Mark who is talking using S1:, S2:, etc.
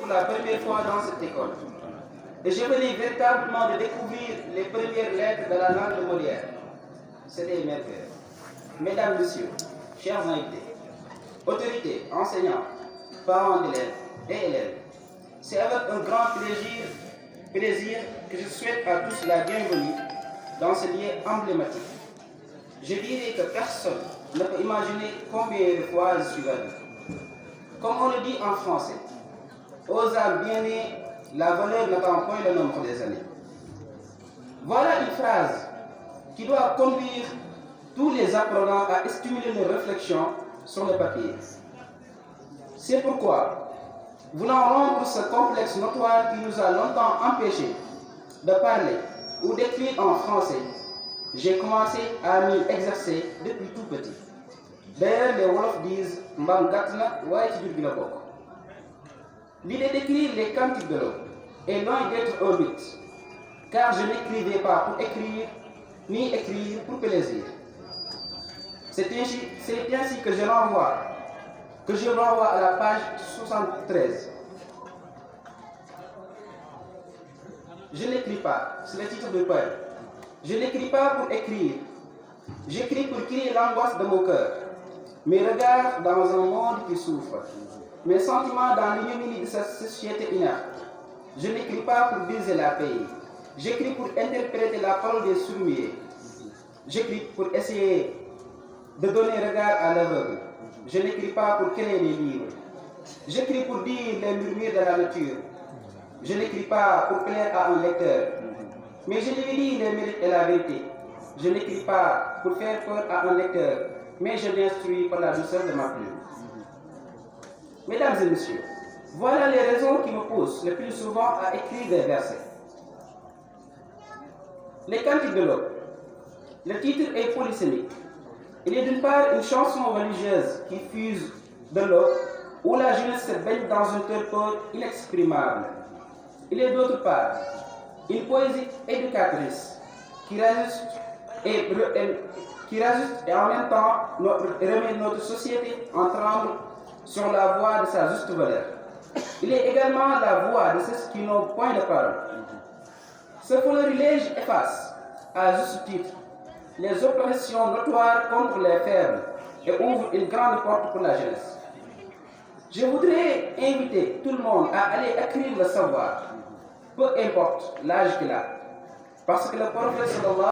S1: pour la première fois dans cette école. Et je venais véritablement de découvrir les premières lettres de la langue de Molière. C'était merveilleux. Mesdames, Messieurs, chers invités, autorités, enseignants, parents d'élèves et élèves, c'est avec un grand plaisir que je souhaite à tous la bienvenue dans ce lieu emblématique. Je dirais que personne ne peut imaginer combien de fois je suis venu. Comme on le dit en français, aux âmes bien nées, la valeur n'attend point le nombre des années. Voilà une phrase qui doit conduire tous les apprenants à stimuler nos réflexions sur le papier. C'est pourquoi, voulant rompre ce complexe notoire qui nous a longtemps empêchés de parler ou d'écrire en français, j'ai commencé à m'y exercer depuis tout petit. D'ailleurs, les Wolofs disent Mbam Gatna Waye ci jur gi la bokk. L'idée d'écrire les cantiques de l'eau est loin d'être un mythe, car je n'écrivais pas pour écrire, ni écrire pour plaisir. C'est ainsi que je renvoie à la page 73. Je n'écris pas, c'est le titre de poème. Je n'écris pas pour écrire, j'écris pour crier l'angoisse de mon cœur. Mes regards dans un monde qui souffre, mes sentiments dans l'ignominie de cette société inerte. Je n'écris pas pour briser la paix, j'écris pour interpréter la parole des sourds-muets. J'écris pour essayer de donner regard à l'aveugle. Je n'écris pas pour créer des livres. J'écris pour dire les murmures de la nature. Je n'écris pas pour plaire à un lecteur, mais je lui dis les mérites et la vérité. Je n'écris pas pour faire peur à un lecteur, mais je l'instruis par la douceur de ma plume. Mesdames et messieurs, voilà les raisons qui me poussent le plus souvent à écrire des versets. Les cantiques de l'eau. Le titre est polysémique. Il est d'une part une chanson religieuse qui fuse de l'eau, où la jeunesse se baigne dans un torpeur inexprimable. Il est d'autre part une poésie éducatrice qui rajuste et en même temps remet notre société en tremble sur la voie de sa juste valeur. Il est également la voix de ceux qui n'ont point de parole. Ce florilège efface, à juste titre, les oppressions notoires contre les faibles et ouvre une grande porte pour la jeunesse. Je voudrais inviter tout le monde à aller écrire le savoir, peu importe l'âge qu'il a, parce que le prophète sallallahu